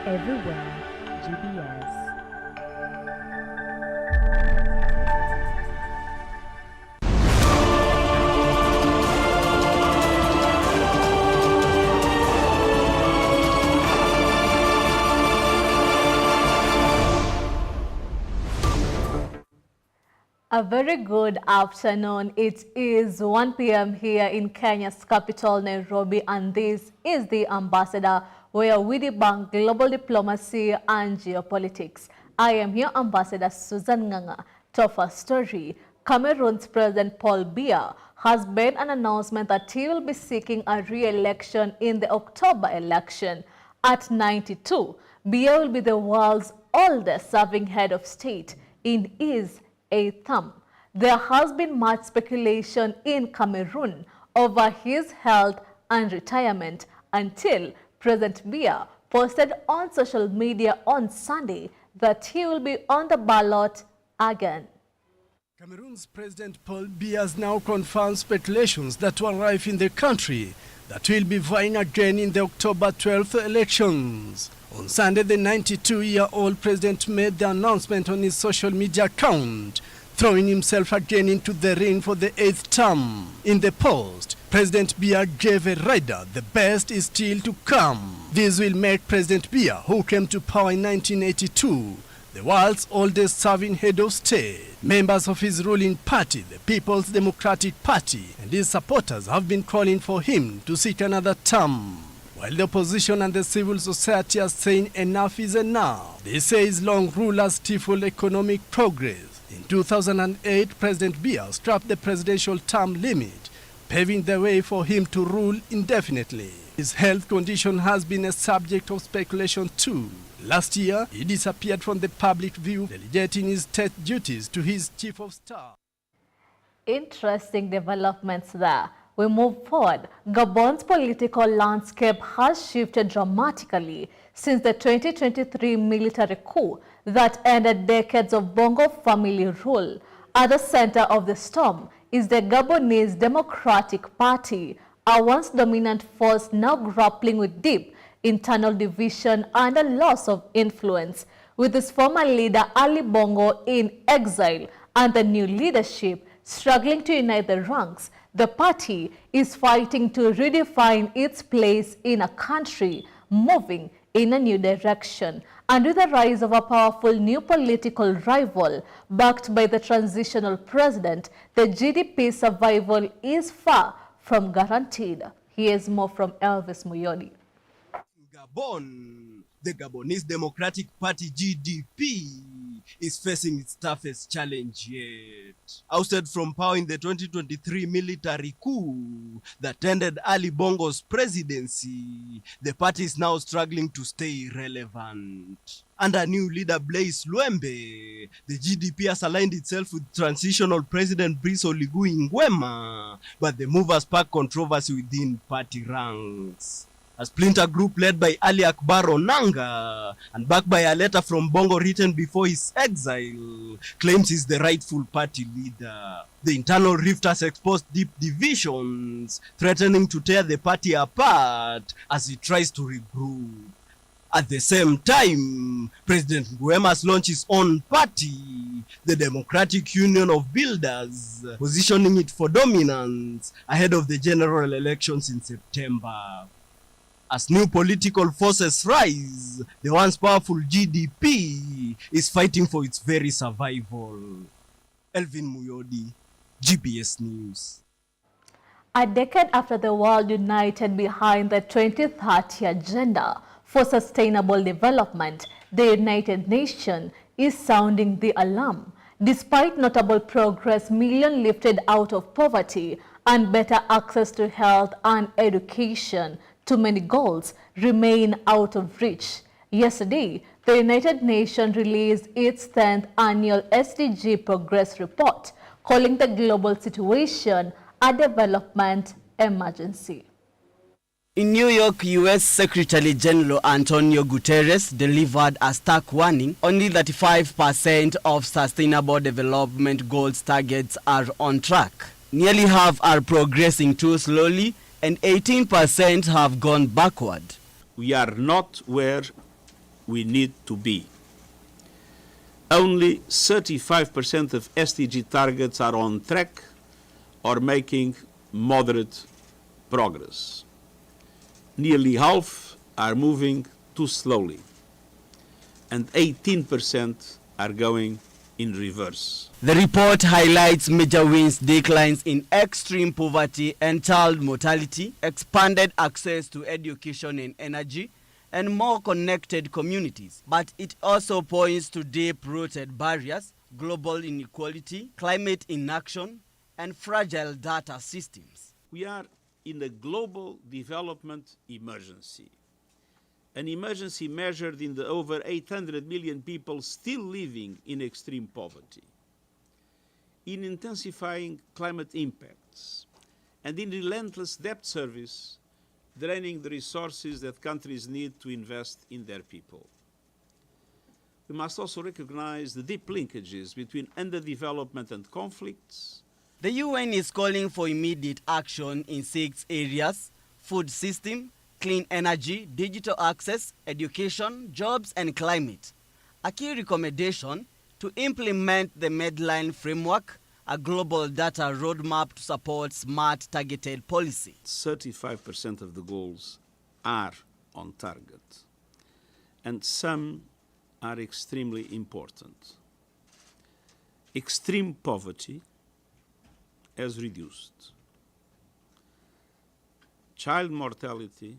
everywhere, GBS. A very good afternoon. It is 1 p.m. here in Kenya's capital, Nairobi, and this is the Ambassador, where we debunk global diplomacy and geopolitics. I am your Ambassador Susan Nganga. Top first story, Cameroon's President Paul Biya has made an announcement that he will be seeking a re-election in the October election. At 92, Biya will be the world's oldest serving head of state in his eighth term. There has been much speculation in Cameroon over his health and retirement until President Biya posted on social media on Sunday that he will be on the ballot again. Cameroon's President Paul Biya has now confirmed speculations that were rife in the country that will be vying again in the October 12th elections. On Sunday, the 92-year-old president made the announcement on his social media account, throwing himself again into the ring for the 8th term. In the post, President Biya gave a rider, "The best is still to come." This will make President Biya, who came to power in 1982, the world's oldest serving head of state. Members of his ruling party, the People's Democratic Party, and his supporters have been calling for him to seek another term. While the opposition and the civil society are saying enough is enough. They say his long rule has stifled economic progress. In 2008, President Biya scrapped the presidential term limit, paving the way for him to rule indefinitely. His health condition has been a subject of speculation too. Last year, he disappeared from the public view, delegating his state duties to his chief of staff. Interesting developments there. We move forward. Gabon's political landscape has shifted dramatically since the 2023 military coup that ended decades of Bongo family rule. At the center of the storm is the Gabonese Democratic Party, a once dominant force now grappling with deep internal division and a loss of influence. With its former leader Ali Bongo in exile and the new leadership struggling to unite the ranks, the party is fighting to redefine its place in a country moving in a new direction. And with the rise of a powerful new political rival backed by the transitional president, the GDP survival is far from guaranteed. Here's more from Elvis Muyodi. Gabon, the Gabonese Democratic Party GDP is facing its toughest challenge yet. Ousted from power in the 2023 military coup that ended Ali Bongo's presidency, the party is now struggling to stay relevant. Under new leader Blaise Luembe, the GDP has aligned itself with transitional president Brice Oligui Nguema, but the move has sparked controversy within party ranks. A splinter group led by Ali Akbar Onanga and backed by a letter from Bongo written before his exile claims he's the rightful party leader. The internal rift has exposed deep divisions, threatening to tear the party apart as it tries to regroup. At the same time, President Nguema has launched his own party, the Democratic Union of Builders, positioning it for dominance ahead of the general elections in September. As new political forces rise, the once powerful GDP is fighting for its very survival. Elvin Muyodi, GBS News. A decade after the world united behind the 2030 Agenda for Sustainable Development, the United Nations is sounding the alarm. Despite notable progress, millions lifted out of poverty and better access to health and education, too many goals remain out of reach. Yesterday, the United Nations released its 10th annual SDG Progress Report, calling the global situation a development emergency. In New York, U.S. Secretary General Antonio Guterres delivered a stark warning. Only 35% of Sustainable Development Goals targets are on track. Nearly half are progressing too slowly, and 18% have gone backward. We are not where we need to be. Only 35% of SDG targets are on track or making moderate progress. Nearly half are moving too slowly, and 18% are going in reverse. The report highlights major wins, declines in extreme poverty and child mortality, expanded access to education and energy, and more connected communities. But it also points to deep-rooted barriers, global inequality, climate inaction, and fragile data systems. We are in a global development emergency, an emergency measured in the over 800 million people still living in extreme poverty, in intensifying climate impacts, and in relentless debt service, draining the resources that countries need to invest in their people. We must also recognize the deep linkages between underdevelopment and conflicts. The UN is calling for immediate action in 6 areas: food system, clean energy, digital access, education, jobs, and climate. A key recommendation: to implement the Medline framework, a global data roadmap to support smart, targeted policy. 35% of the goals are on target, and some are extremely important. Extreme poverty has reduced. Child mortality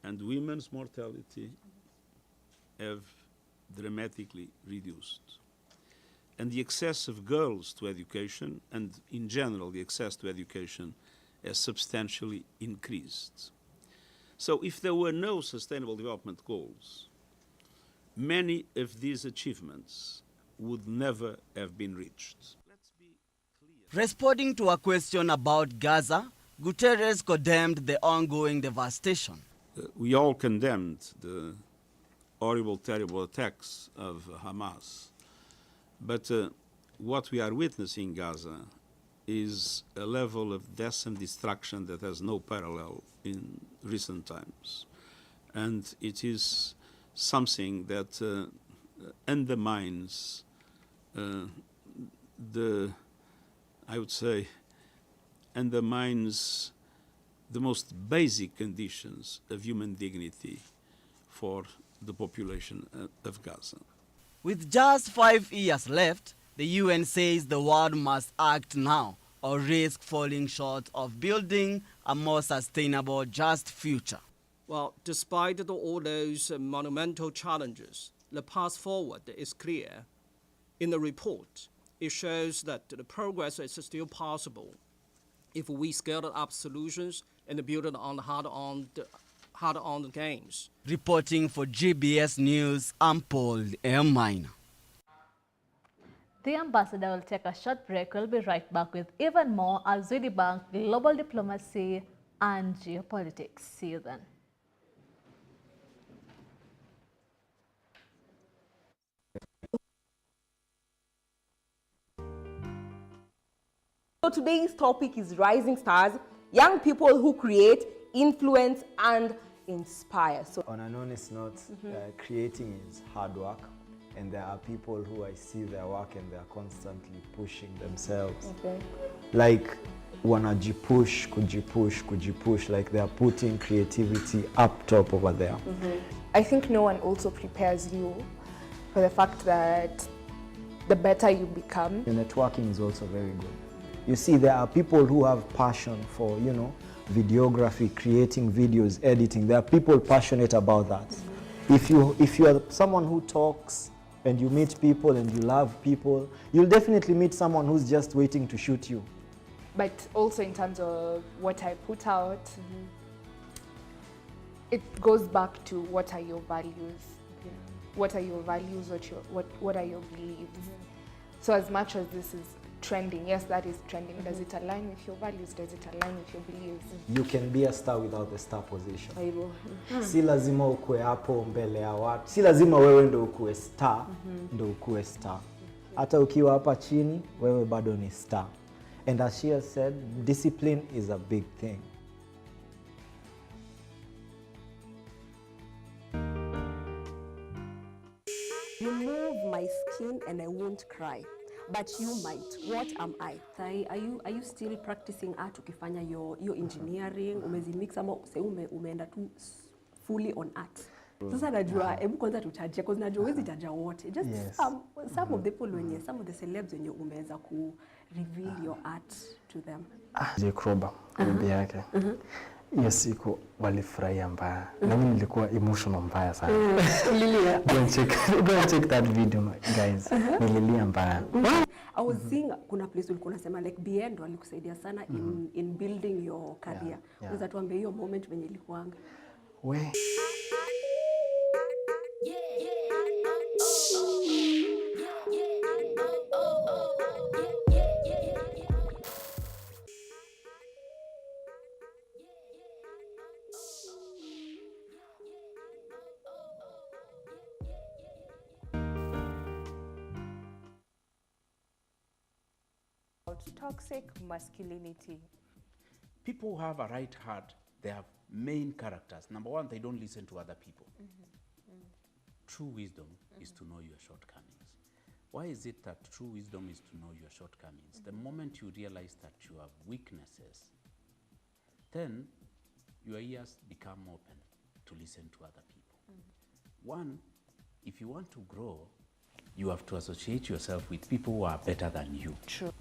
and women's mortality have dramatically reduced. And the access of girls to education, and in general the access to education, has substantially increased. So if there were no sustainable development goals, many of these achievements would never have been reached. Let's be clear. Responding to a question about Gaza, Guterres condemned the ongoing devastation. We all condemned the horrible, terrible attacks of Hamas. But what we are witnessing in Gaza is a level of death and destruction that has no parallel in recent times. And it is something that undermines undermines the most basic conditions of human dignity for the population of Gaza. With just 5 years left, the UN says the world must act now or risk falling short of building a more sustainable, just future. Well, despite all those monumental challenges, the path forward is clear. In the report, it shows that the progress is still possible if we scale up solutions and build on hard-earned gains. Reporting for GBS News, I'm Paul Miner. The ambassador will take a short break. We'll be right back with even more as we debunk global diplomacy and geopolitics. See you then. So today's topic is Rising Stars, young people who create, influence, and inspire. So on an honest note, creating is hard work, and there are people who I see their work and they are constantly pushing themselves. Okay. Like wanajipush, kujipush, like they are putting creativity up top over there. I think no one also prepares you for the fact that the better you become. The networking is also very good. You see, there are people who have passion for, videography, creating videos, editing. There are people passionate about that. If you are someone who talks and you meet people and you love people, you'll definitely meet someone who's just waiting to shoot you. But also in terms of what I put out, it goes back to what are your values? What are your values? What are your beliefs? So as much as this is trending, yes, that is trending. Does it align with your values? Does it align with your beliefs? You can be a star without the star position. Aibu. Si lazima ukue hapo mbele ya watu. Si lazima wewe ndo ukue star, ndo ukue star. Hata ukiwa hapa chini, wewe bado ni star. And as she has said, discipline is a big thing. remove my skin and I won't cry. But you might. What am I? Are you still practicing art ukifanya your engineering? Umezimix ama umeenda tu fully on art? Sasa najua, hebu kwanza tutajia, because najua huwezi taja wote. Just some of the people wenye, some of the celebs wenye umeweza ku reveal your art to them. J. Kroba, bibi yake. Hiyo siku walifurahia mbaya. Na mimi nilikuwa emotional mbaya sana. Lilia. Go and check that video, guys. Nililia mbaya. I was seeing kuna place ulikuwa unasema like Biendo alikusaidia sana in building your career. Unaweza tuambie hiyo moment venye ilikuanga? We. Toxic masculinity. People who have a right heart, they have main characters. Number one, they don't listen to other people. True wisdom is to know your shortcomings. Why is it that true wisdom is to know your shortcomings? The moment you realize that you have weaknesses, then your ears become open to listen to other people. One, if you want to grow, you have to associate yourself with people who are better than you. True.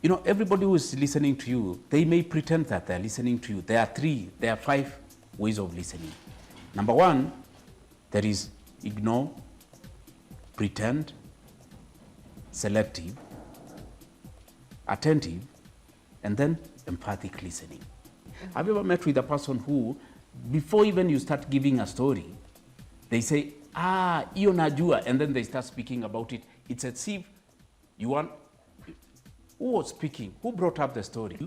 You know, everybody who is listening to you, they may pretend that they're listening to you. There are 5 ways of listening. Number one, there is ignore, pretend, selective, attentive, and then empathic listening. Have you ever met with a person who, before even you start giving a story, they say, iyo najua, and then they start speaking about it. It's as if you want, who was speaking? Who brought up the story?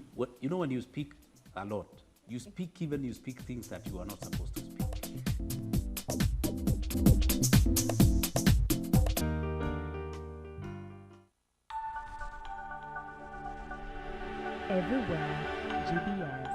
You know, when you speak a lot, you speak things that you are not supposed to speak. Everywhere, GBS.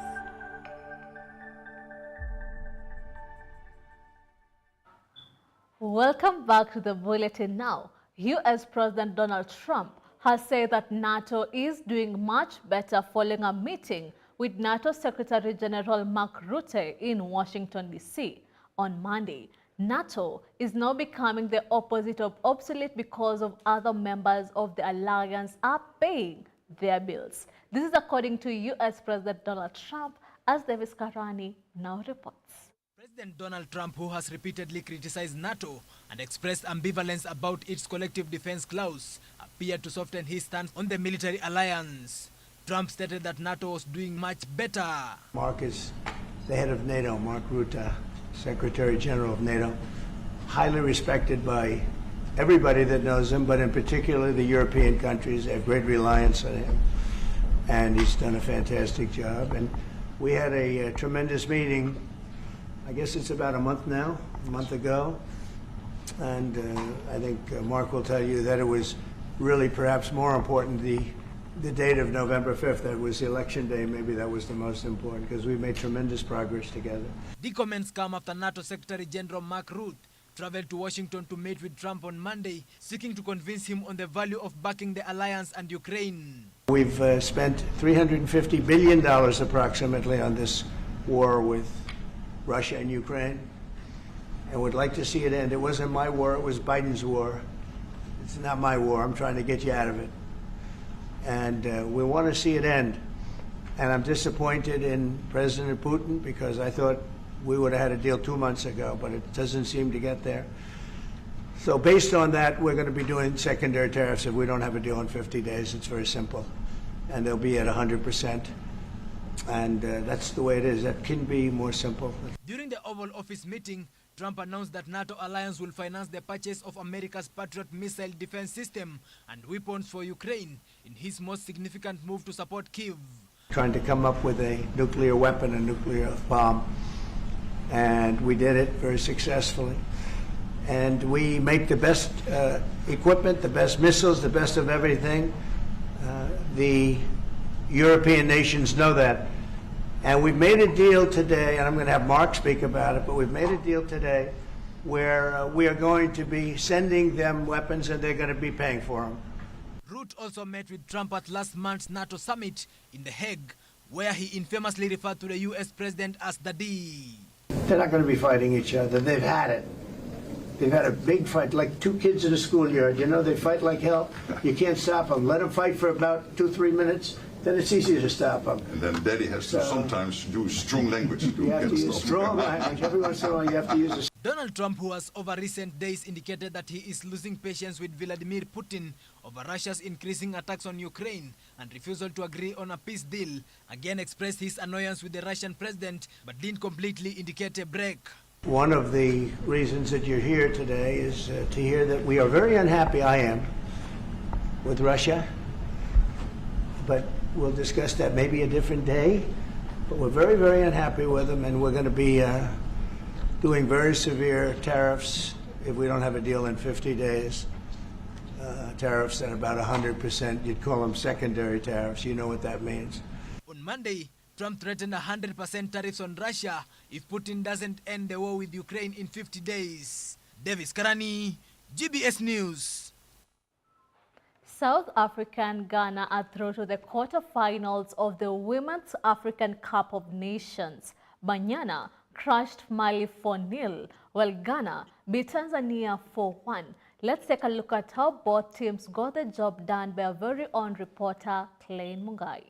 Welcome back to the Bulletin Now. U.S. President Donald Trump has said that NATO is doing much better following a meeting with NATO Secretary General Mark Rutte in Washington, D.C. On Monday. NATO is now becoming the opposite of obsolete because of other members of the alliance are paying their bills. This is according to U.S. President Donald Trump, as Davis Karani now reports. President Donald Trump, who has repeatedly criticized NATO and expressed ambivalence about its collective defense clause, appeared to soften his stance on the military alliance. Trump stated that NATO was doing much better. Mark is the head of NATO, Mark Rutte, Secretary General of NATO, highly respected by everybody that knows him, but in particular the European countries. They have great reliance on him, and he's done a fantastic job. And we had a tremendous meeting, I guess it's about a month ago, and I think Mark will tell you that it was really perhaps more important the date of November 5th. That was the election day. Maybe that was the most important because we made tremendous progress together. The comments come after NATO Secretary General Mark Rutte traveled to Washington to meet with Trump on Monday, seeking to convince him on the value of backing the alliance and Ukraine. We've spent $350 billion approximately on this war with Russia and Ukraine, and would like to see it end. It wasn't my war, it was Biden's war. It's not my war. I'm trying to get you out of it. And we want to see it end. And I'm disappointed in President Putin because I thought we would have had a deal 2 months ago, but it doesn't seem to get there. So based on that, we're going to be doing secondary tariffs if we don't have a deal in 50 days. It's very simple. And they'll be at 100%. And that's the way it is. That can be more simple. During the Oval Office meeting, Trump announced that NATO alliance will finance the purchase of America's Patriot missile defense system and weapons for Ukraine in his most significant move to support Kyiv. Trying to come up with a nuclear weapon, a nuclear bomb, and we did it very successfully. And we make the best equipment, the best missiles, the best of everything. The European nations know that. And we've made a deal today, and I'm going to have Mark speak about it, but we've made a deal today where we are going to be sending them weapons and they're going to be paying for them. Rutte also met with Trump at last month's NATO summit in The Hague, where he infamously referred to the US president as the D. They're not going to be fighting each other. They've had it. They've had a big fight, like two kids in a schoolyard. You know, they fight like hell. You can't stop them. Let them fight for about 2-3 minutes, then it's easy to stop them. And then Daddy has to sometimes use strong language to You have to use strong language. Every once in a while, you have to use a... Donald Trump, who has over recent days indicated that he is losing patience with Vladimir Putin over Russia's increasing attacks on Ukraine and refusal to agree on a peace deal, again expressed his annoyance with the Russian president but didn't completely indicate a break. One of the reasons that you're here today is to hear that we are very unhappy, I am, with Russia. But we'll discuss that maybe a different day. But we're very, very unhappy with them, and we're going to be doing very severe tariffs if we don't have a deal in 50 days. Tariffs at about 100%. You'd call them secondary tariffs. You know what that means. On Monday, Trump threatened 100% tariffs on Russia if Putin doesn't end the war with Ukraine in 50 days. Davis Karani, GBS News. South Africa and Ghana are through to the quarterfinals of the Women's African Cup of Nations. Banyana crushed Mali 4-0, while Ghana beat Tanzania 4-1. Let's take a look at how both teams got the job done by our very own reporter, Klein Mungai.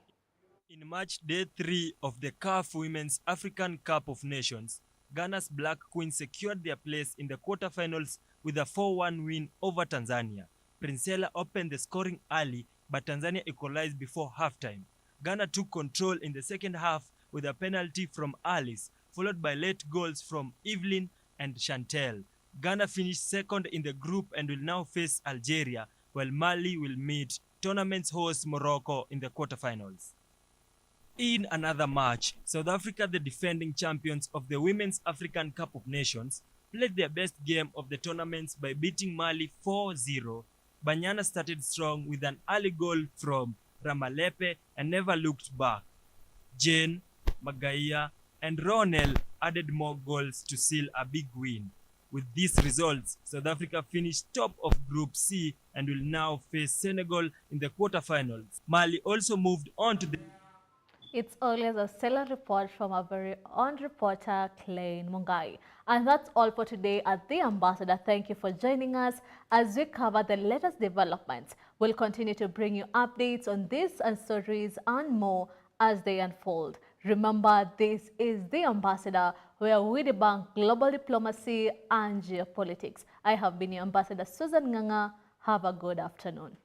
In match day 3 of the CAF Women's African Cup of Nations, Ghana's Black Queens secured their place in the quarterfinals with a 4-1 win over Tanzania. Princella opened the scoring early, but Tanzania equalized before halftime. Ghana took control in the second half with a penalty from Alice, followed by late goals from Evelyn and Chantel. Ghana finished second in the group and will now face Algeria, while Mali will meet tournament's host Morocco in the quarterfinals. In another match, South Africa, the defending champions of the Women's African Cup of Nations, played their best game of the tournaments by beating Mali 4-0. Banyana started strong with an early goal from Ramalepe and never looked back. Jane, Magaia, and Ronel added more goals to seal a big win. With these results, South Africa finished top of Group C and will now face Senegal in the quarterfinals. Mali also moved on to the... It's always a stellar report from our very own reporter, Klein Mungai. And that's all for today at The Ambassador. Thank you for joining us as we cover the latest developments. We'll continue to bring you updates on this and stories and more as they unfold. Remember, this is The Ambassador, where we debunk global diplomacy and geopolitics. I have been your ambassador, Susan Nganga. Have a good afternoon.